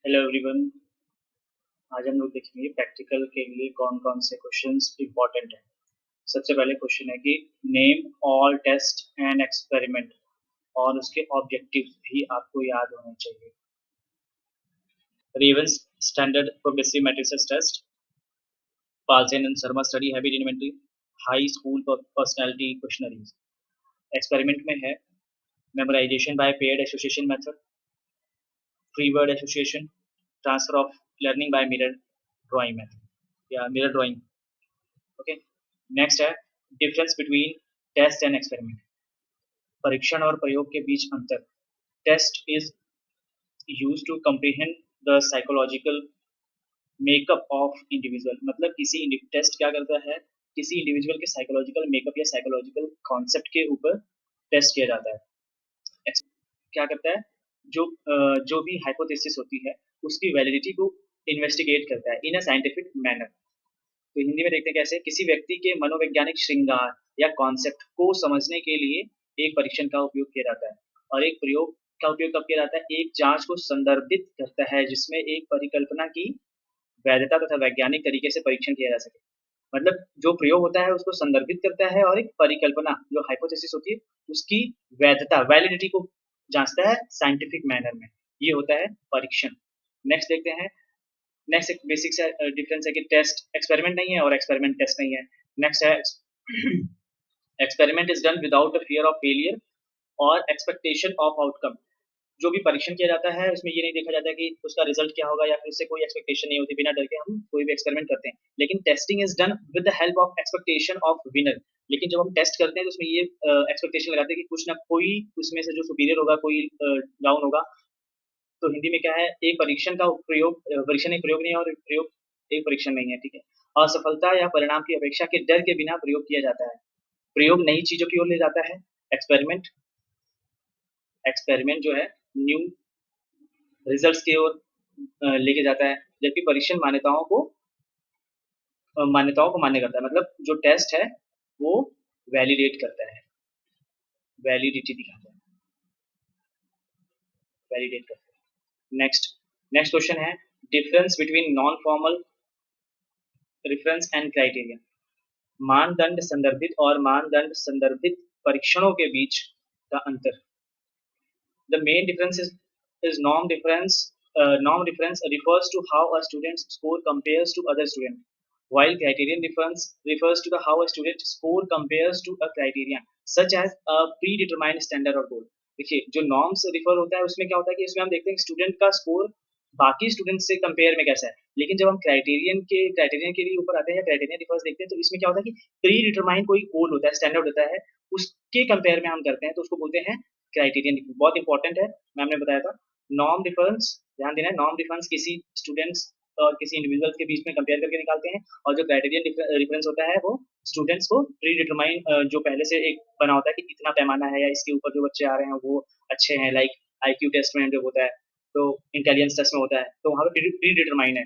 Hello everyone. आज हम लोग देखेंगे प्रैक्टिकल के लिए कौन कौन से क्वेश्चंस इंपॉर्टेंट हैं। सबसे पहले क्वेश्चन है कि name all test and experiment और उसके ऑब्जेक्टिव भी आपको याद होने चाहिए। Raven's standard progressive matrices test, Palsane and Sharma study habit inventory, high school personality questionnaires. Experiment में है memorisation by paired association method, free word association, transfer of learning by mirror drawing method या मिरर ड्राइंग। ओके, नेक्स्ट है difference between test and experiment, परीक्षण और प्रयोग के बीच अंतर। Test is use to comprehend the psychological makeup इंडिविजुअल, individual किसी टेस्ट क्या करता है, किसी इंडिविजुअल के psychological makeup psychological concept के ऊपर टेस्ट किया जाता है। क्या करता है, जो भी हाइपोथेसिस होती है उसकी वैलिडिटी को इन्वेस्टिगेट करता है इन अ साइंटिफिक मैनर। तो हिंदी में देखते हैं कैसे किसी व्यक्ति के मनोवैज्ञानिक श्रृंगार या कॉन्सेप्ट को समझने के लिए एक परीक्षण का उपयोग किया जाता है, और एक प्रयोग का उपयोग कब किया जाता है, एक जांच को संदर्भित करता है जिसमें एक परिकल्पना की वैधता तथा वैज्ञानिक तरीके से परीक्षण किया जा सके। मतलब जो प्रयोग होता है उसको संदर्भित करता है और एक परिकल्पना जो हाइपोथेसिस होती है उसकी वैधता वैलिडिटी को जांचता है साइंटिफिक मैनर में। ये होता है परीक्षण। नेक्स्ट देखते हैं, नेक्स्ट एक बेसिक सा डिफरेंस है कि टेस्ट एक्सपेरिमेंट नहीं है और एक्सपेरिमेंट टेस्ट नहीं है। नेक्स्ट है experiment is done without a fear of failure और एक्सपेक्टेशन ऑफ आउटकम। जो भी परीक्षण किया जाता है उसमें ये नहीं देखा जाता कि उसका रिजल्ट क्या होगा या फिर उससे कोई एक्सपेक्टेशन नहीं होती, बिना डर के हम कोई भी एक्सपेरिमेंट करते हैं। लेकिन testing is done with the help of expectation of winner. लेकिन जब हम टेस्ट करते हैं तो उसमें ये एक्सपेक्टेशन लगाते हैं कि कुछ ना कोई उसमें से जो सुपीरियर होगा कोई डाउन होगा। तो हिंदी में क्या है, एक परीक्षण का प्रयोग, परीक्षण एक प्रयोग नहीं है और एक प्रयोग एक परीक्षण नहीं है। ठीक है, असफलता या परिणाम की अपेक्षा के डर के बिना प्रयोग किया जाता है। प्रयोग नई चीजों की ओर ले जाता है। एक्सपेरिमेंट एक्सपेरिमेंट जो है न्यू रिजल्ट्स की ओर लेके जाता है, जबकि परीक्षण मान्यताओं को मान्य करता है। मतलब जो टेस्ट है वो वैलिडेट करता है, वैलिडिटी दिखाता है, वैलिडेट करता है। नेक्स्ट नेक्स्ट क्वेश्चन है difference between non formal reference and criteria. मानदंड संदर्भित और मानदंड संदर्भित परीक्षणों के बीच का अंतर। The main difference is norm difference. Norm difference refers to how a student's score compares to other student, while criterion difference refers to the how a student score compares to a criterion such as a predetermined standard or goal. देखिए जो norms refer होता है उसमें क्या होता है कि इसमें हम देखते हैं स्टूडेंट का स्कोर बाकी स्टूडेंट से कंपेयर में कैसा है। लेकिन जब हम क्राइटेरियन के लिए ऊपर आते हैं या क्राइटेरियन डिफरेंस देखते हैं तो इसमें क्या होता है कि प्री डिटरमाइन कोई गोल होता है, स्टैंडर्ड होता है, उसके कंपेयर में हम करते हैं तो उसको बोलते हैं क्राइटेरियन डिफरेंस। बहुत इंपॉर्टेंट है, मैम ने बताया था। नॉर्म डिफरेंस ध्यान देना है, नॉर्म डिफरेंस किसी स्टूडेंट्स और किसी इंडिविजुअल्स के बीच में कंपेयर करके निकालते हैं, और जो क्राइटेरियन डिफरेंस होता है वो स्टूडेंट्स को प्री डिटरमाइन जो पहले से एक बना होता है कि इतना पैमाना है या इसके ऊपर जो बच्चे आ रहे हैं वो अच्छे हैं, लाइक आईक्यू टेस्ट में जो होता है तो इंटेलिजेंस टेस्ट में होता है तो वहाँ पे प्री डिटरमाइन है।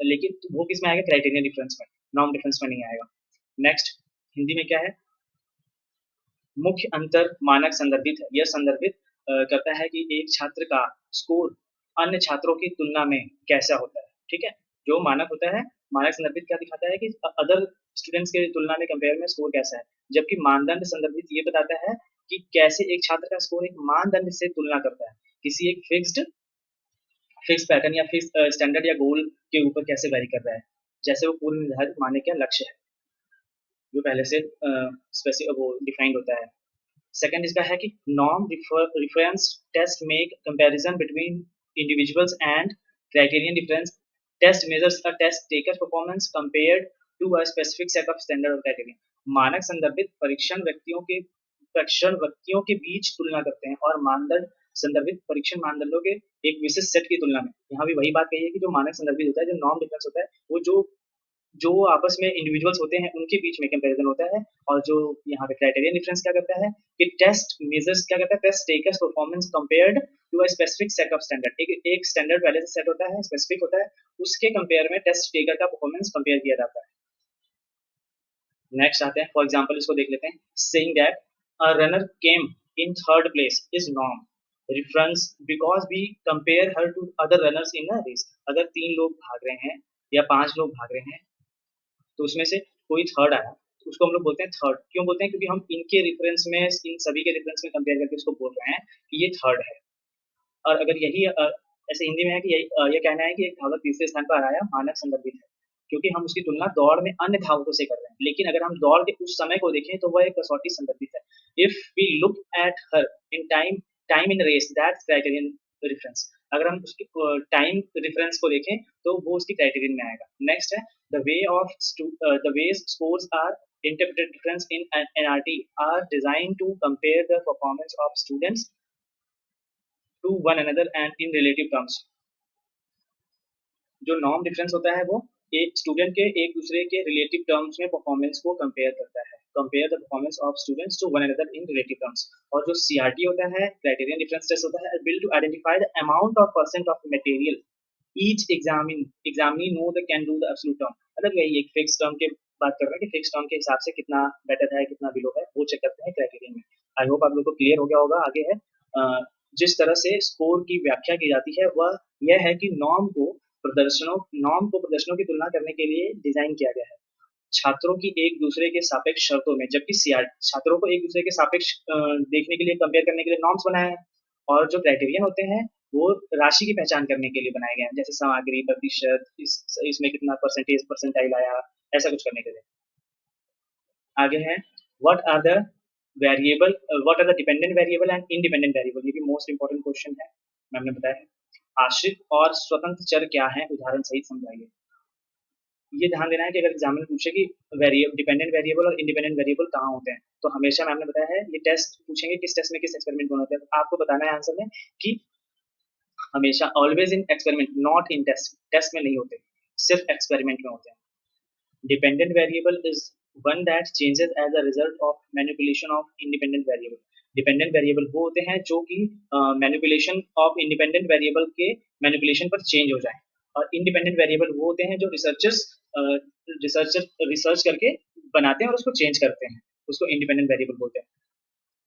लेकिन वो किस में आएगा, क्राइटेरियन डिफरेंस में, नॉर्म डिफरेंस में नहीं आएगा। नेक्स्ट हिंदी में क्या है, मुख्य अंतर मानक संदर्भित है। यह संदर्भित करता है कि एक छात्र का स्कोर अन्य छात्रों की तुलना में कैसा होता है। ठीक है, जो मानक होता है, मानक संदर्भित क्या दिखाता है कि अदर स्टूडेंट्स के तुलना में कंपेयर में स्कोर कैसा है, जबकि मानदंड संदर्भित ये बताता है कि कैसे एक छात्र का स्कोर एक मानदंड से तुलना करता है, किसी एक फिक्स पैटर्न या फिक्स स्टैंडर्ड या गोल के ऊपर कैसे वैरी कर रहा है, जैसे वो पूर्व निर्धारित मानने का लक्ष्य है जो पहले से स्पेसिफिक वो डिफाइंड होता है। सेकंड इसका है कि norm reference test make comparison between individuals and criterion difference test measures a test taker performance compared to a specific set of standard और क्राइटेरियन। मानक संदर्भित परीक्षण व्यक्तियों के बीच तुलना करते हैं और मानदंड संदर्भित परीक्षण मानदंडों के एक विशेष सेट की तुलना में। यहाँ भी वही बात कही है कि जो मानक संदर्भित होता है, जो नॉर्म डिफरेंस होता है, वो जो आपस में इंडिविजुअल्स होते हैं उनके बीच में कंपैरिजन होता है। और जो यहाँ पे क्राइटेरियन डिफरेंस क्या करता है कि टेस्ट मेजर्स क्या करता है, test takers performance compared to a specific set of standard. एक स्टैंडर्ड पहले से सेट होता है, स्पेसिफिक होता है, उसके कंपेयर में टेस्ट टेकर का परफॉर्मेंस कंपेयर किया जाता है। नेक्स्ट आते हैं, फॉर एग्जाम्पल इसको देख लेते हैं, saying that a runner came in third place is norm. Reference because we compare her to other runners in a race. अगर 3 लोग भाग रहे हैं या 5 लोग भाग रहे हैं, तो उसमें से कोई थर्ड आया, तो उसको हम लोग बोलते हैं थर्ड। क्यों बोलते हैं? क्योंकि हम इनके रेफरेंस में, इन सभी के रेफरेंस में कंपेयर करके उसको बोल रहे हैं कि ये थर्ड है। और अगर यही ऐसे हिंदी में है कि ये कहना है कि एक धावक तीसरे स्थान पर आया, मानक संदर्भित है, क्योंकि हम उसकी तुलना दौड़ में अन्य धावकों से कर रहे हैं। लेकिन अगर हम दौड़ के उस समय को देखें तो वह एक कसौटी संदर्भित है। If we look at her in time, time in race, that's criterion reference. अगर हम उसकी टाइम रेफरेंस को देखें तो वो उसकी क्राइटेरियन में आएगा। नेक्स्ट है the way scores are interpreted difference in an NRT are designed to compare the performance of students to one another and in relative terms। जो नॉर्म डिफरेंस होता है वो एक स्टूडेंट के एक दूसरे के रिलेटिव टर्म्स में परफॉर्मेंस को कंपेयर करता है। Compare the performance of students to one another in relative terms. और जो सीआरटी होता है, क्राइटेरियन डिफरेंस टेस्ट होता है, build to identify the amount of percent of material each examinee know the can do the absolute term. मतलब यही एक fix term के बात कर रहे हैं कि फिक्स टर्म के हिसाब से कितना बेटर है कितना बिलो है, वो चेक करते हैं क्राइटेरियन में। आई होप आप लोग को क्लियर हो गया होगा। आगे है जिस तरह से स्कोर की व्याख्या की जाती है वह यह है कि नॉर्म को प्रदर्शनों की तुलना करने के लिए डिजाइन किया गया है, छात्रों की एक दूसरे के सापेक्ष शर्तों में। जबकि सीआर छात्रों को एक दूसरे के सापेक्ष देखने के लिए, कंपेयर करने के लिए नॉर्म्स बनाए हैं। और जो क्राइटेरियन होते हैं वो राशि की पहचान करने के लिए बनाए गए हैं, जैसे सामग्री प्रतिशत, इसमें कितना परसेंटेज परसेंटाइल आया, ऐसा कुछ करने के लिए। आगे है what are the variable, what are the dependent variable and independent variable. ये भी मोस्ट इंपॉर्टेंट क्वेश्चन है, मैम ने बताया है। आश्रित और स्वतंत्र चर क्या है, उदाहरण सहित समझाइए। ये ध्यान देना है कि अगर एग्जामिनर पूछे कि डिपेंडेंट वेरिएबल और इंडिपेंडेंट वेरिएबल कहाँ होते हैं, तो हमेशा मैम ने बताया है ये टेस्ट पूछेंगे किस टेस्ट में, किस एक्सपेरिमेंट में होते हैं। तो आपको बताना है आंसर में कि हमेशा always in experiment, not in test. Test में नहीं होते, सिर्फ एक्सपेरिमेंट में होते हैं। Dependent variable is one that changes as a result of manipulation of independent variable। Dependent variable वो होते हैं जो कि मैनिपुलेशन ऑफ इंडिपेंडेंट वेरिएबल के मैनिपुलेशन पर चेंज हो जाए। और इंडिपेंडेंट वेरिएबल वो होते हैं जो रिसर्च करके बनाते हैं और उसको चेंज करते हैं, उसको इंडिपेंडेंट वेरिएबल बोलते हैं।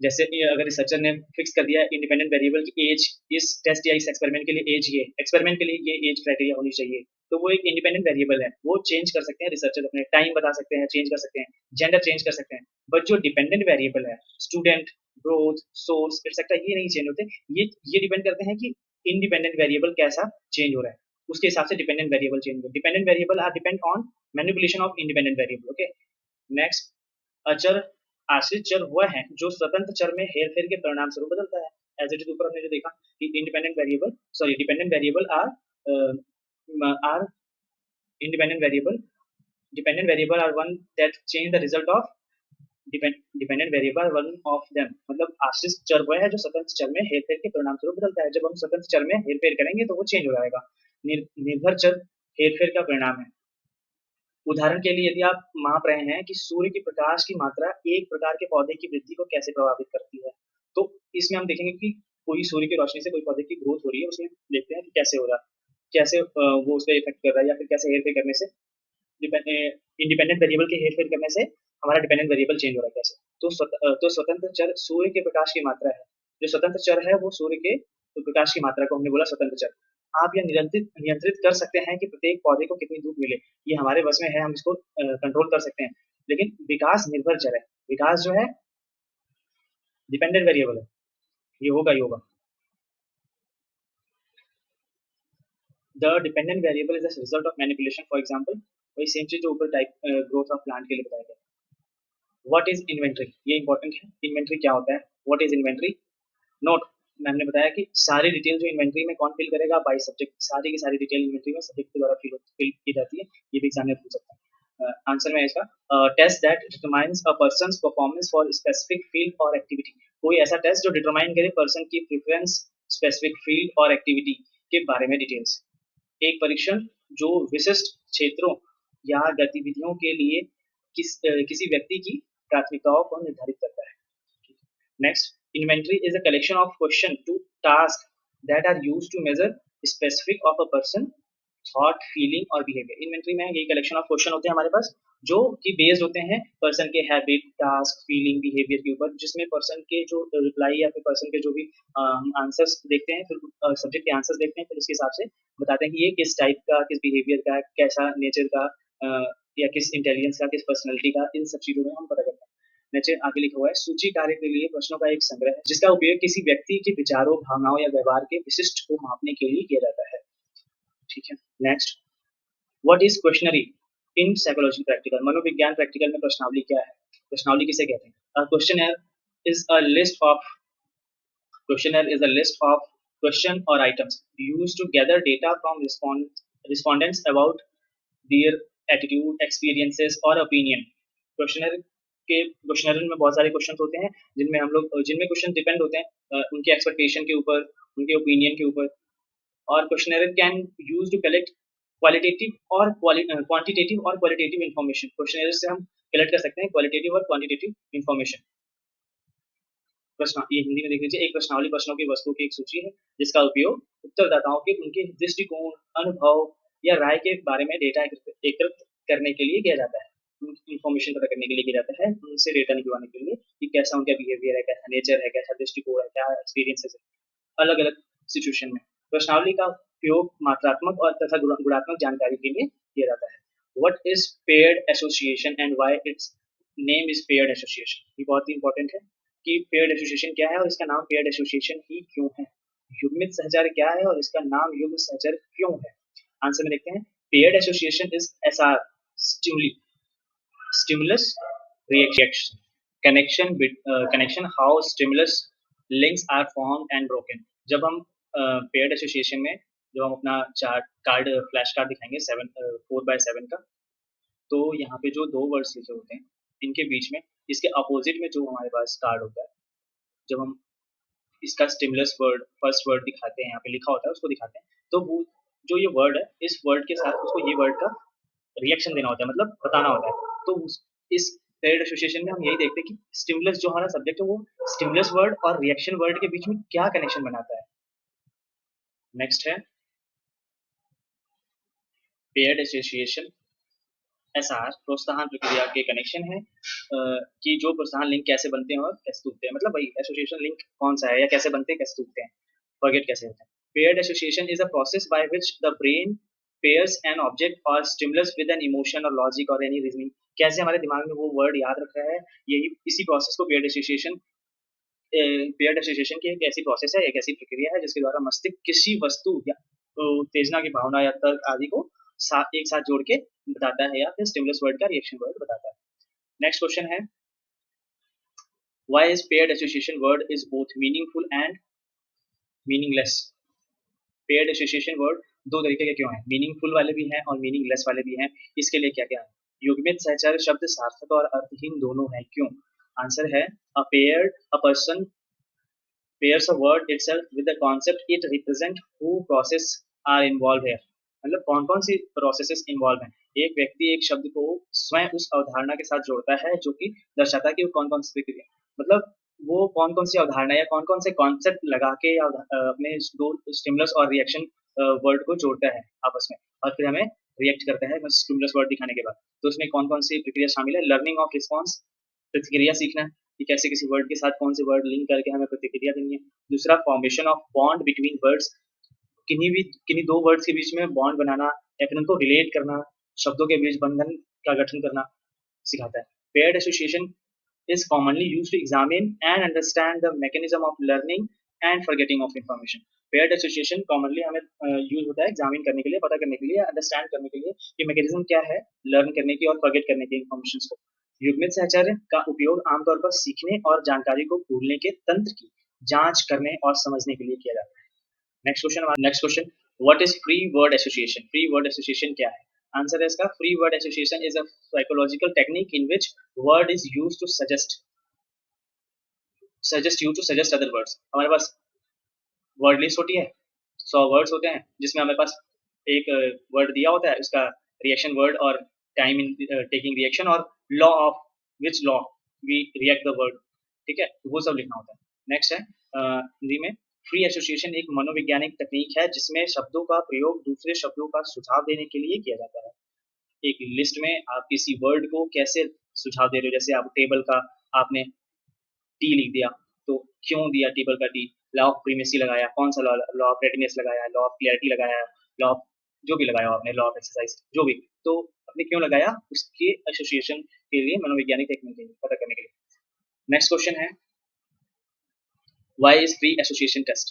जैसे कि अगर रिसर्चर ने फिक्स कर दिया इंडिपेंडेंट वेरिएबल की एज, इस टेस्ट या इस एक्सपेरिमेंट के लिए एज, ये एक्सपेरिमेंट के लिए ये एज क्राइटेरिया होनी चाहिए, तो वो एक इंडिपेंडेंट वेरिएबल है, वो चेंज कर सकते हैं रिसर्चर, अपने टाइम बता सकते हैं, चेंज कर सकते हैं, जेंडर चेंज कर सकते हैं। बट जो डिपेंडेंट वेरिएबल है, स्टूडेंट, ग्रोथ, सोर्स एक्सेट्रा, ये नहीं चेंज होते। ये डिपेंड करते हैं कि इंडिपेंडेंट वेरिएबल कैसा चेंज हो रहा है, उसके हिसाब से डिपेंडेंट वेरिएबल चेंज हो। Dependent variable are depend on manipulation of independent variable. Okay, next. अचर आश्रित चर वह है जो स्वतंत्र चर में हेरफेर के परिणाम स्वरूप बदलता है। एज इट इज ऊपर हमने जो देखा कि independent variable, sorry, dependent variable are independent variable, dependent variable are one that change the result of dependent variable one of them। मतलब आश्रित चर वह है जो स्वतंत्र चर में हेरफेर के परिणाम स्वरूप बदलता है। जब हम स्वतंत्र चर में हेरफेर करेंगे तो वो चेंज हो जाएगा। निर्भर चर हेरफेर का परिणाम है। उदाहरण के लिए यदि आप माप रहे हैं कि सूर्य की प्रकाश की मात्रा एक प्रकार के पौधे की वृद्धि को कैसे प्रभावित करती है, तो इसमें हम देखेंगे कि कोई सूर्य की रोशनी से कोई पौधे की ग्रोथ हो रही है, उसमें देखते हैं कि कैसे हो रहा है, कैसे वो उस पर इफेक्ट कर रहा है, या फिर कैसे हेरफेर करने से, इंडिपेंडेंट वेरिएबल के हेरफेर करने से हमारा डिपेंडेंट वेरिएबल चेंज हो रहा है कैसे। तो स्वतंत्र चर सूर्य के प्रकाश की मात्रा है। जो स्वतंत्र चर है वो सूर्य के प्रकाश की मात्रा को हमने बोला स्वतंत्र चर। आप यह नियंत्रित नियंत्रित कर सकते हैं कि प्रत्येक पौधे को कितनी धूप मिले, ये हमारे बस में है, हम इसको कंट्रोल कर सकते हैं। लेकिन विकास निर्भर चर है, विकास जो है डिपेंडेंट वेरिएबल है, ये होगा ही होगा। The dependent variable is the result of manipulation. For example वही सेम चीज जो ऊपर टाइप ग्रोथ ऑफ प्लांट के लिए बताया गया। व्हाट इज इन्वेंट्री, ये इंपॉर्टेंट है। इन्वेंट्री क्या होता है, what is inventory. Note, ma'am ने बताया कि सारी डिटेल जो इन्वेंट्री में कौन फिल करेगा, बाय सब्जेक्ट। सारी की सारी डिटेल इन्वेंट्री में सब्जेक्ट के द्वारा फिल की जाती है। ये भी एग्जामिनर पूछ सकता है। आंसर में है इसका test that determines a person's performance for specific field और एक्टिविटी। कोई ऐसा टेस्ट जो डिटरमाइन करे पर्सन की प्रेफरेंस स्पेसिफिक फील्ड और एक्टिविटी के बारे में डिटेल्स। एक परीक्षण जो विशिष्ट क्षेत्रों या गतिविधियों के लिए किसी व्यक्ति की प्राथमिकताओं को निर्धारित करता है। Next, inventory is a collection of question to task that are used to measure specific of a person thought, feeling और बिहेवियर। इन्वेंटरी में यही कलेक्शन ऑफ क्वेश्चन होते हैं हमारे पास, जो कि बेस्ड होते हैं पर्सन के हैबिट, टास्क, फीलिंग, बिहेवियर के ऊपर, जिसमें पर्सन के जो रिप्लाई या फिर पर्सन के जो भी हम आंसर्स देखते हैं, फिर सब्जेक्ट के आंसर्स देखते हैं, फिर उसके हिसाब से बताते हैं कि ये किस टाइप का, किस बिहेवियर का, कैसा नेचर का, या किस इंटेलिजेंस का, किस पर्सनैलिटी का, इन सब चीज़ों में हम पता करते हैं। नीचे आगे लिखा हुआ है, सूची कार्य के लिए प्रश्नों का एक संग्रह है जिसका उपयोग किसी व्यक्ति के विचारों, भावनाओं या व्यवहार के विशिष्ट को मापने के लिए किया जाता है। ठीक है, next, what is questionnaire in psychology practical? मनोविज्ञान प्रैक्टिकल में प्रश्नावली क्या है? प्रश्नावली किसे कहते हैं? Questionnaire is a list of Questionnaire is a list of question or items used to gather data from respondents about their attitude, experiences और opinion. क्वेश्चनर के क्वेश्चनर में बहुत सारे क्वेश्चन होते हैं जिनमें क्वेश्चन डिपेंड होते हैं उनके एक्सपेक्टेशन के ऊपर, उनके ओपिनियन के ऊपर। और questionnaire can use to collect qualitative और क्वांटिटेटिव और क्वालिटेटिव इन्फॉर्मेशन। क्वेश्चनर से हम कलेक्ट कर सकते हैं क्वालिटेटिव और क्वांटिटेटिव इन्फॉर्मेशन। प्रश्न, ये हिंदी में देख लीजिए, एक प्रश्नावली प्रश्नों की वस्तुओं की एक सूची है जिसका उपयोग उत्तरदाताओं के उनके दृष्टिकोण, अनुभव या राय के बारे में डेटा एकत्रित करने के लिए किया जाता है, इन्फॉर्मेशन पता करने के लिए किया जाता है, उनसे डेटा निकलवाने के लिए कि कैसा उनका बिहेवियर है, कैसा नेचर है, कैसा दृष्टिकोण है, क्या एक्सपीरियंसेस है अलग अलग सिचुएशन में। प्रश्नावली का उपयोग मात्रात्मक और तथा गुणात्मक जानकारी के लिए किया जाता है। What is paired association and why it's name is paired association? ये बहुत ही इंपॉर्टेंट है कि पेयर्ड एसोसिएशन क्या है और इसका नाम पेयर्ड एसोसिएशन ही क्यों है। युग्मित सहचर्य क्या है और इसका नाम युग्म सहचर्य क्यों है? आंसर में देखते हैं, paired association is SR, stimulus reaction connection, how stimulus links are formed and broken. जब हम पेयर्ड एसोसिएशन में जब हम अपना चार्ट कार्ड फ्लैश कार्ड दिखाएंगे 4x7 का, तो यहाँ पे जो दो वर्ड्स लिखे होते हैं इनके बीच में इसके अपोजिट में जो हमारे पास कार्ड होता है, जब हम इसका स्टिमुलस वर्ड फर्स्ट वर्ड दिखाते हैं, यहाँ पे लिखा होता है उसको दिखाते हैं, तो वो जो ये वर्ड है इस वर्ड के साथ उसको ये वर्ड का रिएक्शन देना होता है, मतलब बताना होता है। तो इस पेयर्ड एसोसिएशन में हम यही देखते हैं कि स्टिमुलस जो हमारा सब्जेक्ट है वो स्टिमुलस वर्ड और रिएक्शन वर्ड के बीच में क्या कनेक्शन बनाता है। नेक्स्ट है पेयर्ड एसोसिएशन एसआर, प्रोत्साहन प्रक्रिया के कनेक्शन है कि जो प्रोत्साहन लिंक कैसे बनते हैं और कैसे टूटते हैं, मतलब भाई एसोसिएशन लिंक कौन सा है या कैसे बनते हैं, कैसे टूटते हैं, फॉरगेट कैसे होते हैं। Paired association is a process by which the brain pairs an object और स्टिमुलस विद एन इमोशन और लॉजिक और एनी रीजनिंग। कैसे हमारे दिमाग में वो वर्ड याद रख रहा है, यही इसी प्रोसेस को पेयर्ड एसोसिएशन की एक ऐसी प्रोसेस है, एक ऐसी प्रक्रिया है जिसके द्वारा मस्तिष्क किसी वस्तु या उत्तेजना की भावना या तर्क आदि को एक साथ जोड़ के बताता है या फिर स्टिमुलस वर्ड का रिएक्शन वर्ड बताता है। नेक्स्ट क्वेश्चन है, why is paired association word is both meaningful and meaningless? Paired association word दो तरीके के क्यों हैं, मीनिंगफुल वाले भी हैं और मीनिंगलेस वाले भी हैं, इसके लिए क्या क्या है? युग्मित सहचर्य शब्द सार्थक और अर्थहीन दोनों है, क्यों? आंसर है, a person pairs a word itself with the concept it represent, who process are involved here। मतलब कौन कौन सी प्रोसेसेस इन्वॉल्व हैं। एक व्यक्ति एक शब्द को स्वयं उस अवधारणा के साथ जोड़ता है जो कि दर्शाता है कि वो कौन कौन सी प्रक्रिया, मतलब वो कौन कौन सी अवधारणा या कौन कौन से कॉन्सेप्ट लगा के अपने दो स्टिमुलस और रिएक्शन वर्ड को जोड़ता है आपस में, और फिर हमें रिएक्ट करता है स्टिमुलस वर्ड दिखाने के बाद। तो उसमें कौन कौन सी प्रक्रिया शामिल है? लर्निंग ऑफ रिस्पॉन्स, प्रतिक्रिया सीखना कि कैसे किसी वर्ड के साथ कौन से वर्ड लिंक करके हमें प्रतिक्रिया देनी है। दूसरा, formation of bond between words, किन्हीं दो वर्ड्स के बीच में बॉन्ड बनाना या फिर उनको रिलेट करना, शब्दों के बीच बंधन का गठन करना सिखाता है। Paired association is commonly used to examine and understand the mechanism of learning and forgetting of information। Paired association commonly हमें यूज होता है एग्जामिन करने के लिए, पता करने के लिए, अंडरस्टैंड करने के लिए कि मैकेनिज्म क्या है लर्न करने की और फॉरगेट करने की इन्फॉर्मेशन को। युग्मित सहचर्य का उपयोग आमतौर पर सीखने और जानकारी को भूलने के तंत्र की जांच करने और समझने के लिए किया जाता है। Next question, what is free word association? Free word association क्या है? आंसर है इसका, free word association is a psychological technique in which word is used to suggest other words. हमारे पास वर्ड लिस्ट होती है, 100 वर्ड्स होते हैं जिसमें हमारे पास एक वर्ड दिया होता है, उसका रिएक्शन वर्ड और टाइम इन टेकिंग रिएक्शन और law of which law we react the word, ठीक है, वो सब लिखना होता है। नेक्स्ट है हिंदी में, फ्री एसोसिएशन एक मनोवैज्ञानिक तकनीक है जिसमें शब्दों का प्रयोग दूसरे शब्दों का सुझाव देने के लिए किया जाता है। एक लिस्ट में आप किसी वर्ड को कैसे सुझाव दे रहे हो, जैसे आप टेबल का आपने टी लिख दिया, तो क्यों दिया टेबल का टी, लॉ ऑफ प्रीमेसी लगाया, कौन सा लॉ, लॉ ऑफ रेडीनेस लगाया, लॉ ऑफ क्लैरिटी लगाया, लॉ ऑफ जो भी लगाया हो आपने, लॉ ऑफ एक्सरसाइज जो भी, तो आपने क्यों लगाया, उसके एसोसिएशन के लिए मनोवैज्ञानिक टेक्निक है पता करने के लिए। नेक्स्ट क्वेश्चन है, why is free association test,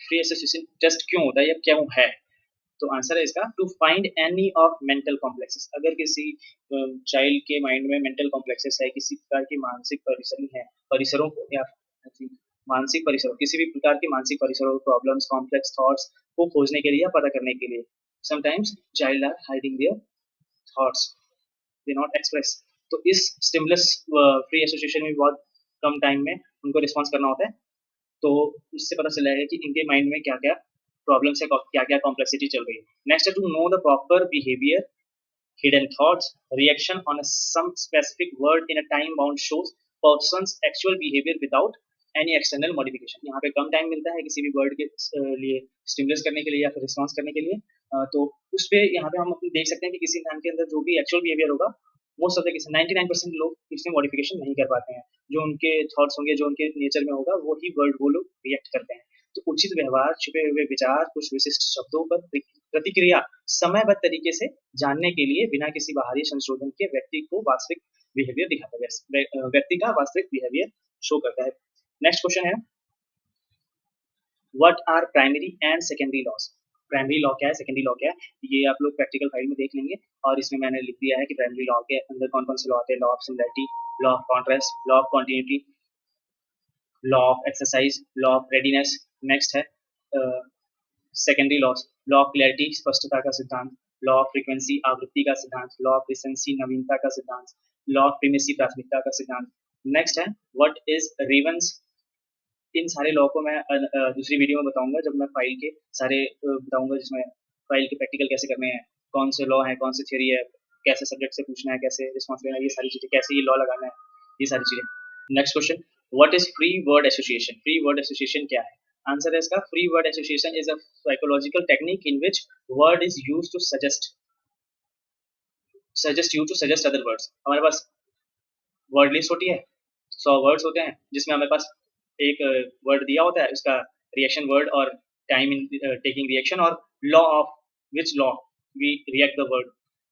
free association test क्यों होता है या क्यों है? तो आंसर है इसका, to find any of mental complexes, अगर किसी चाइल्ड के माइंड में मेंटल कॉम्प्लेक्सेस है, किसी प्रकार की मानसिक परेशानी है, परिसरों को या I think, मानसिक परिसरों, किसी भी प्रकार के मानसिक परिसरों, प्रॉब्लम्स, कॉम्प्लेक्स थॉट्स को खोजने के लिए या पता करने के लिए। Sometimes child are hiding their thoughts, they not express, तो इस स्टिमुलस फ्री एसोसिएशन में बहुत कम टाइम में उनको रिस्पॉन्स करना होता है, तो उससे पता चला है कि इनके माइंड में क्या क्या प्रॉब्लम्स है, क्या क्या कॉम्प्लेक्सिटी चल रही है। नेक्स्ट है to know the proper behaviour, hidden thoughts, reaction on a some specific word in a time bound shows person's actual behavior without any external modification। यहाँ पे कम टाइम मिलता है किसी भी वर्ड के लिए स्टिमुलस करने के लिए या फिर रिस्पॉन्स करने के लिए, तो उस पे यहाँ पे हम देख सकते हैं कि किसी इंसान के अंदर जो भी एक्चुअल बिहेवियर होगा, मोस्ट ऑफ द केस 99% लोग इसमें मॉडिफिकेशन नहीं कर पाते हैं, जो उनके थॉट्स होंगे, जो उनके नेचर में होगा, वो ही वर्ड वो लोग रिएक्ट करते हैं। तो उचित व्यवहार, छुपे हुए विचार, कुछ विशिष्ट शब्दों पर प्रतिक्रिया समयबद्ध तरीके से जानने के लिए बिना किसी बाहरी संशोधन के व्यक्ति को वास्तविक बिहेवियर दिखाता है, व्यक्ति का वास्तविक बिहेवियर शो करता है। नेक्स्ट क्वेश्चन है, what are primary and secondary laws, primary law क्या है, सेकेंडरी लॉ क्या है, ये आप लोग प्रैक्टिकल फाइल में देख लेंगे, और इसमें मैंने लिख दिया है कि प्राइमरी लॉ के अंदर कौन कौन से लॉ आते हैं, law of similarity, law of contrast, law of continuity, law of exercise, law of readiness. Next है secondary laws, law of clarity स्पष्टता का सिद्धांत, लॉ ऑफ फ्रीक्वेंसी आवृत्ति का सिद्धांत, लॉ ऑफ रिसेंसी नवीनता का सिद्धांत, लॉ ऑफ प्रीमेसी प्राथमिकता का सिद्धांत। नेक्स्ट है व्हाट इज रेवंस, इन सारे लॉ को मैं दूसरी वीडियो में बताऊंगा, जब मैं फाइल के सारे बताऊंगा, जिसमें फाइल के प्रैक्टिकल कैसे करने हैं, कौन से लॉ है, कौन सी थ्योरी है, कैसे सब्जेक्ट से पूछना है, कैसे रिस्पॉन्स लेना है, ये सारी चीजें, कैसे ये लॉ लगाना है, ये सारी चीजें। Next question, what is free word association, free word association क्या है? आंसर है इसका, free word association is a psychological technique in which word is used to suggest you to suggest other words. हमारे पास वर्ड लिस्ट होती है, 100 words होते हैं, जिसमें हमारे पास एक वर्ड दिया होता है, उसका रिएक्शन वर्ड और टाइम इन टेकिंग रिएक्शन और law of which law we react the word,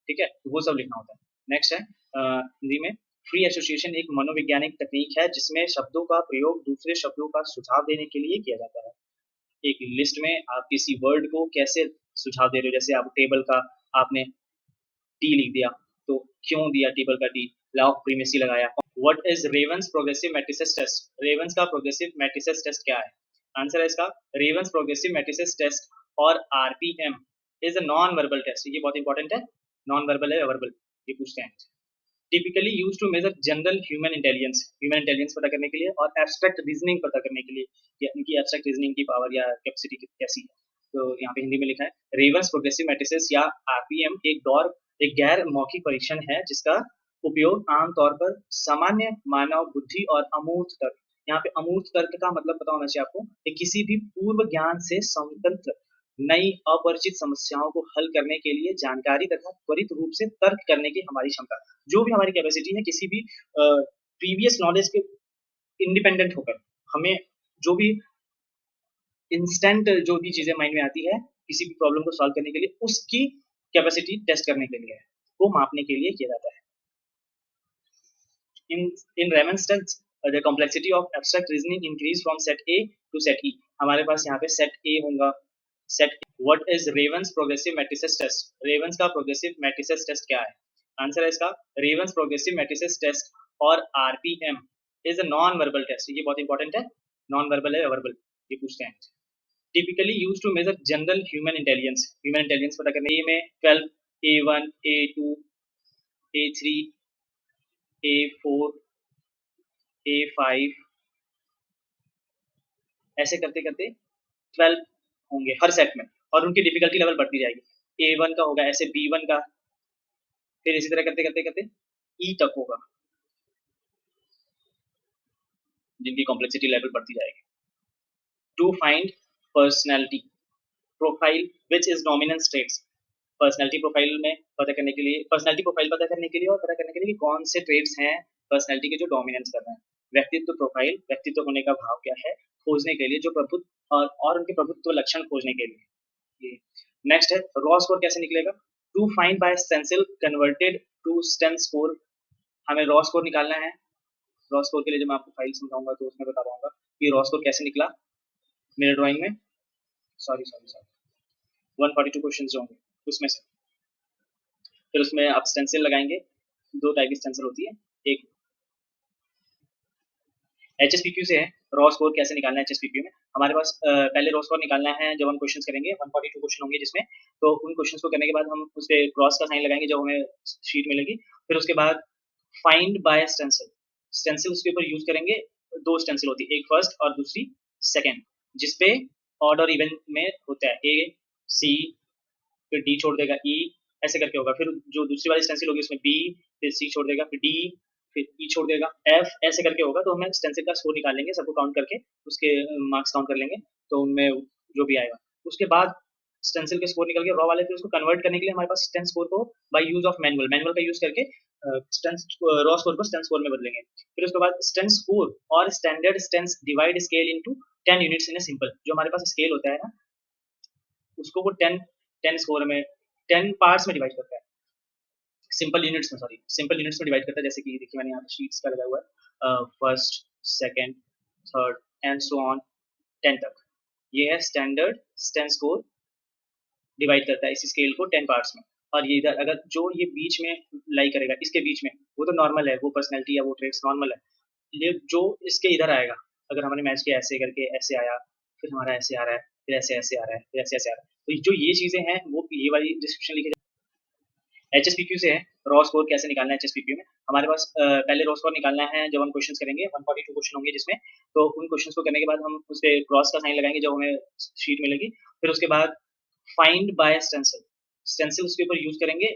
ठीक है, तो वो सब लिखना होता है। नेक्स्ट है हिंदी में, फ्री एसोसिएशन एक मनोवैज्ञानिक तकनीक है जिसमें शब्दों का प्रयोग दूसरे शब्दों का सुझाव देने के लिए किया जाता है। एक लिस्ट में आप किसी वर्ड को कैसे सुझाव दे रहे हो, जैसे आप टेबल का आपने टी लिख दिया, तो क्यों दिया टेबल का टी, लॉ ऑफ प्रीमेसी लगाया। What is Raven's progressive matrices test, Raven's का प्रोग्रेसिव मैट्रिसेस टेस्ट क्या है? आंसर है इसका, रेवंस प्रोग्रेसिव मैट्रिसेस टेस्ट और RPM is a non verbal test, ये बहुत इंपॉर्टेंट है, नॉन वर्बल है या वर्बल, ये पूछते हैं। Typically use to measure general human intelligence पता करने के लिए और एब्स्ट्रैक्ट रीजनिंग पता करने के लिए कि इनकी एब्स्ट्रैक्ट रीजनिंग की पावर या कैपेसिटी कैसी है। तो यहाँ पे हिंदी में लिखा है, रेवंस प्रोग्रेसिव मैट्रिसेस या आरपीएम एक गैर मौखिक परीक्षण है जिसका उपयोग आमतौर पर सामान्य मानव बुद्धि और अमूर्त तर्क, यहाँ पे अमूर्त तर्क का मतलब पता होना चाहिए आपको कि किसी भी पूर्व ज्ञान से स्वतंत्र नई अपरिचित समस्याओं को हल करने के लिए जानकारी तथा त्वरित रूप से तर्क करने की हमारी क्षमता, जो भी हमारी कैपेसिटी है किसी भी प्रीवियस नॉलेज के इंडिपेंडेंट होकर हमें जो भी इंस्टेंट जो भी चीजें माइंड में आती है किसी भी प्रॉब्लम को सॉल्व करने के लिए, उसकी कैपेसिटी टेस्ट करने के लिए है, वो मापने के लिए किया जाता है। In Raman's text, the complexity of abstract reasoning increase from set A to set E। हमारे पास यहाँ पे set A होगा, set what is Raven's progressive matrices test, Raven's का progressive matrices test क्या है? आंसर है इसका, Raven's progressive matrices test और RPM is a non verbal test, ये बहुत इंपॉर्टेंट है, नॉन वर्बल है या वर्बल, ये पूछते हैं। Typically use to measure general human intelligence पता करने में 12 A1 A2 A3 A4 A5 ऐसे करते करते 12 होंगे हर सेट में, और उनकी डिफिकल्टी लेवल बढ़ती जाएगी। A1 का होगा ऐसे B1 का, फिर इसी तरह करते करते करते E तक होगा, जिनकी कॉम्प्लेक्सिटी लेवल बढ़ती जाएगी। To find personality profile which is dominance traits. Personality profile में पता करने के लिए, पर्सनैलिटी प्रोफाइल पता करने के लिए और पता करने के लिए कि कौन से ट्रेट्स हैं पर्सनैलिटी के जो डोमिनेंस कर रहे हैं। व्यक्तित्व प्रोफाइल, व्यक्तित्व होने का भाव क्या है खोजने के लिए, जो प्रभुत्व और उनके प्रभुत्व लक्षण खोजने के लिए। ये नेक्स्ट है रॉ स्कोर कैसे निकलेगा। To find by stencil converted to sten score. हमें रॉ स्कोर निकालना है। रॉ स्कोर के लिए जब मैं आपको फाइल समझाऊंगा तो उसमें बता पाऊंगा कि रॉ स्कोर कैसे निकला मेरे ड्राइंग में। सॉरी सॉरी सॉरी 142 क्वेश्चन जो होंगे उसमें से, फिर उसमें आप स्टेंसिल लगाएंगे। दो टाइप की स्टेंसिल होती है, एक एचएसपीक्यू से है। रॉ स्कोर कैसे निकालना है एचएसपीक्यू में, हमारे पास पहले रॉ स्कोर निकालना है जब हम क्वेश्चंस करेंगे 142 क्वेश्चन होंगे जिसमें, तो उन क्वेश्चंस को करने के बाद हम उस पे क्रॉस का साइन लगाएंगे जब हमें शीट मिलेगी। फिर उसके बाद फाइंड बाय स्टेंसिल, स्टेंसिल उसके ऊपर यूज करेंगे। दो स्टेंसिल होती है, एक फर्स्ट और दूसरी सेकंड, जिसपे ऑड और इवन में होता है ए सी, फिर डी छोड़ देगा ई, ऐसे करके होगा। फिर जो दूसरी वाली स्टेंसिल होगी उसमें बी, फिर सी छोड़ देगा, फिर डी, फिर ई छोड़ देगा, एफ, ऐसे करके होगा। तो हमें स्टेंसिल का स्कोर निकाल लेंगे, सबको काउंट करके उसके मार्क्स काउंट कर लेंगे, तो उनमें जो भी आएगा। उसके बाद स्टेंसिल के स्कोर निकल के रॉ वाले, फिर उसको कन्वर्ट करने के लिए हमारे पास स्टेन स्कोर को by use of manual, manual का यूज करके रॉ स्कोर को स्टेन स्कोर में बदलेंगे। फिर उसके बाद स्टेन स्कोर और standard stens divide scale into 10 units in a simple. जो हमारे पास स्केल होता है ना, उसको वो 10 स्कोर में 10 पार्ट्स में डिवाइड करता है, सिंपल यूनिट्स में, सॉरी सिंपल यूनिट्स में डिवाइड करता है। जैसे कि देखिए मैंने यहाँ पे शीट्स का लगा हुआ है, first second third and so on 10 तक। ये है स्टैंडर्ड स्टेन स्कोर, डिवाइड करता है इस स्केल को 10 पार्ट्स में। और ये इधर अगर जो ये बीच में लाई करेगा, इसके बीच में, वो तो नॉर्मल है, वो पर्सनैलिटी या वो ट्रेड्स नॉर्मल है। ये जो इसके इधर आएगा, अगर हमने मैच किया ऐसे करके ऐसे आया, फिर हमारा ऐसे आ रहा है, फिर ऐसे ऐसे आ रहा है, फिर ऐसे ऐसे आ रहा है, तो जो ये चीजें हैं वो ये वाली डिस्क्रिप्शन लिखी। एचएसपीक्यू से है रॉ स्कोर कैसे निकालना है एचएसपीक्यू में, हमारे पास पहले रॉ स्कोर निकालना है जब हम क्वेश्चंस करेंगे 142 क्वेश्चन होंगे जिसमें, तो उन क्वेश्चंस को करने के बाद हम उस पे क्रॉस का साइन लगाएंगे जब हमें शीट मिलेगी। फिर उसके बाद फाइंड बाय स्टेंसिल, स्टेंसिल उसके ऊपर यूज करेंगे।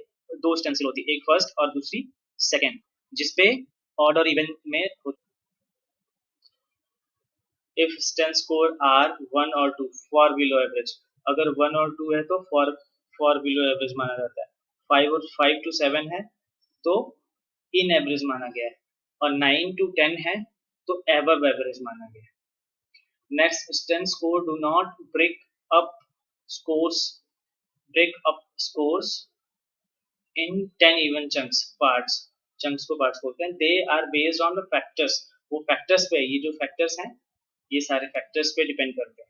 दो स्टेंसिल होती है, एक फर्स्ट और दूसरी सेकंड, जिसपे ऑड और इवन में इफ स्टेन स्कोर आर 1 और 2 फॉर बिलो एवरेज, अगर 1 और 2 है तो फॉर बिलो एवरेज माना जाता है। 5 टू 7 है तो इन एवरेज माना गया है, और 9 टू 10 है तो एबव एवरेज माना गया है। Next, sten score do not up scores break up scores in 10 even chunks को parts बोलते हैं। they are based on the factors, वो factors पे, ये जो factors हैं ये सारे factors पे डिपेंड करते हैं।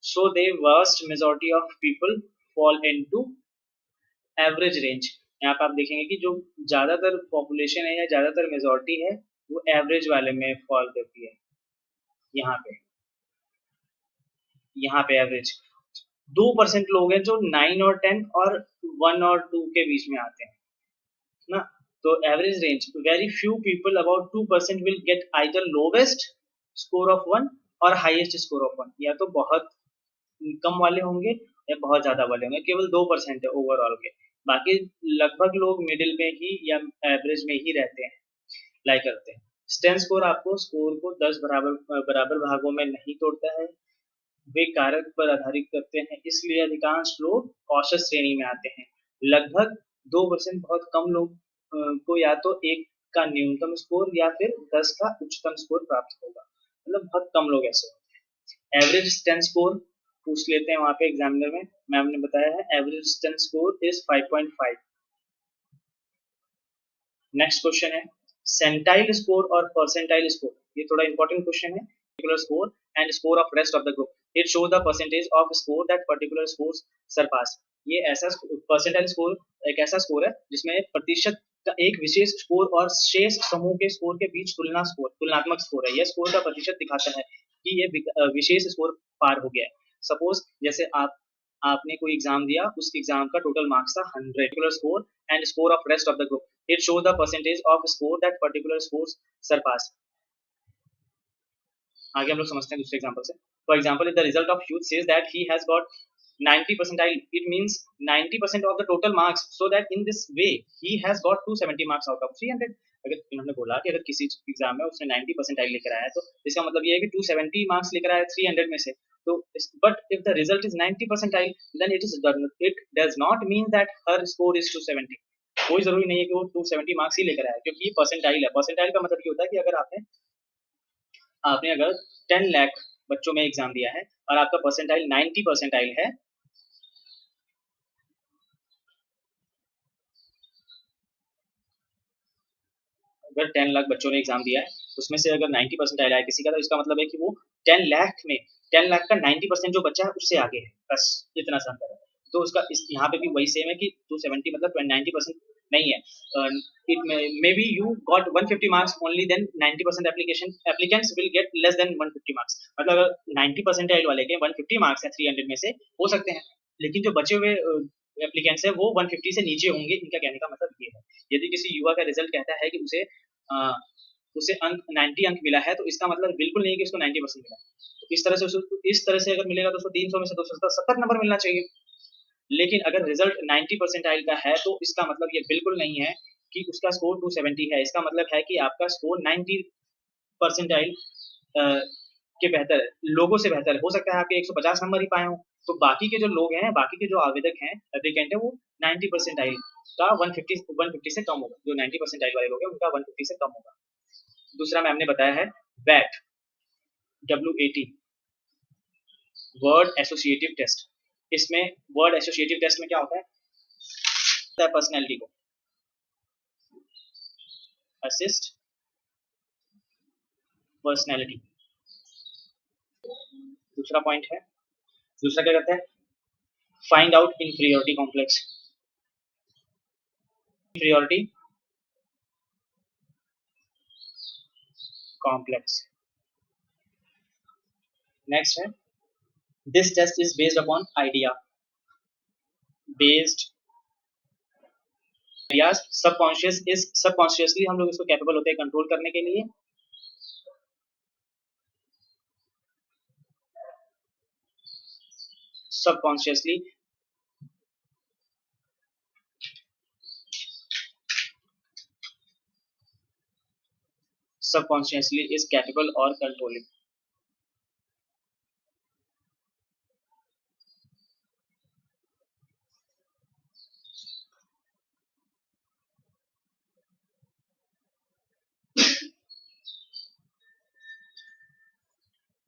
so the vast majority of people fall into average range। यहाँ पे आप देखेंगे कि जो ज्यादातर पॉपुलेशन है या ज्यादातर मेजोरिटी है वो एवरेज वाले में फॉल करती है। यहाँ पे एवरेज 2% लोग हैं जो 9 और 10 और 1 और 2 के बीच में आते हैं ना। तो average range, very few people about 2% will get either lowest score of 1 और हाईएस्ट स्कोर ऑफ 1, या तो बहुत कम वाले होंगे या बहुत ज्यादा वाले होंगे। केवल 2% है ओवरऑल के, बाकी लगभग लोग मिडिल में ही या एवरेज में ही रहते हैं, लाइक करते हैं। स्टेन स्कोर आपको स्कोर को 10 बराबर भागों में नहीं तोड़ता है, वे कारक पर आधारित करते हैं, इसलिए अधिकांश लोग औसत श्रेणी में आते हैं। लगभग 2% बहुत कम लोग को या तो एक का न्यूनतम स्कोर या फिर 10 का उच्चतम स्कोर प्राप्त होगा, मतलब बहुत कम लोग ऐसे होते हैं। एवरेज स्टेन स्कोर पूछ लेते हैं वहां पे एग्जामिनर में, मैम ने बताया है average sten score is 5.5। Next question है सेंटाइल स्कोर और परसेंटाइल स्कोर, ये थोड़ा इंपॉर्टेंट क्वेश्चन है। Particular score and score of rest of the group, it show the percentage of score that particular score surpass. ये ऐसा percentile score एक ऐसा score है जिसमें प्रतिशत का एक विशेष स्कोर और शेष समूह के स्कोर के बीच तुलनात्मक स्कोर है। यह स्कोर का प्रतिशत दिखाता है कि ये विशेष स्कोर पार हो गया है। सपोज जैसे आपने कोई एग्जाम दिया, उस एग्जाम का टोटल मार्क्स था 100, particular score and score of rest of the group it show the percentage of score that particular score surpass. आगे हम लोग समझते हैं दूसरे एग्जांपल से। For example if the result of Hughes says that he has got 90 percentile, it means 90% of the total marks, so that in this way he has got 270 marks out of 300। अगर इन्होंने बोला कि अगर किसी exam में उसने 90 percentile लेकर आया है तो इसका मतलब ये है कि 270 मार्क्स लेकर आया 300 में से। तो but if the result is 90 percentile then it does not mean that her score is 270। कोई जरूरी नहीं है कि वो 270 मार्क्स ही लेकर आए, क्योंकि ये परसेंटाइल है। परसेंटाइल का मतलब ये होता है कि अगर आपने आपने अगर 10 लाख बच्चों में एग्जाम दिया है और आपका परसेंटाइल 90 परसेंटाइल है, अगर 10 लाख बच्चों ने एग्जाम दिया है उसमें से अगर 90 परसेंटाइल आया किसी का, तो इसका मतलब है कि वो 10 लाख में 10 लाख का 90% जो बच्चा है उससे आगे है, बस इतना सा अंतर है। तो उसका इस यहाँ पे भी वही सेम है कि 270 मतलब 90% नहीं है। It may be you got 150 marks only, then 90% application applicants will get less than 150 marks. मतलब अगर 90 परसेंटाइल वाले के 150 मार्क्स है 300 में से हो सकते हैं, लेकिन जो बचे हुए एप्लीकेंट्स है वो 150 से नीचे होंगे। इनका कहने का मतलब ये है, यदि किसी युवा का रिजल्ट कहता है कि अ, उसे अंक 90 अंक मिला है, तो इसका मतलब बिल्कुल नहीं कि उसको 90% मिला है। तो इस तरह से अगर मिलेगा तो उसको 300 में से 270 नंबर मिलना चाहिए। लेकिन अगर रिजल्ट 90 परसेंटाइल का है तो इसका मतलब ये बिल्कुल नहीं है कि उसका स्कोर 270 है। इसका मतलब है कि आपका स्कोर 90 परसेंटाइल के बेहतर लोगों से बेहतर हो सकता है। आपके 150 नंबर ही पाए हो, तो बाकी के जो लोग हैं, बाकी के जो आवेदक हैं, एप्लीकेंट है, वो 90 परसेंटाइल का 150 से कम होगा। जो 90 परसेंटाइल वाले लोग हैं उनका 150 से कम होगा। दूसरा मैम ने बताया है वैट, WAT, वर्ड एसोसिएटिव टेस्ट। इसमें वर्ड एसोसिएटिव टेस्ट में क्या होता है पर्सनैलिटी को असिस्ट पर्सनैलिटी। दूसरा पॉइंट है, दूसरा क्या कहता है, find out inferiority complex, inferiority complex. Next है, this test is based upon idea, based ideas subconscious is subconsciously हम लोग इसको कैपेबल होते हैं कंट्रोल करने के लिए। Subconsciously subconsciously is capable or controlling.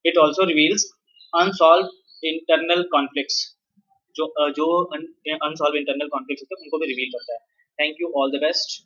It also reveals unsolved internal conflicts, जो unsolved internal conflicts होते हैं उनको भी रिवील करता है। Thank you, all the best.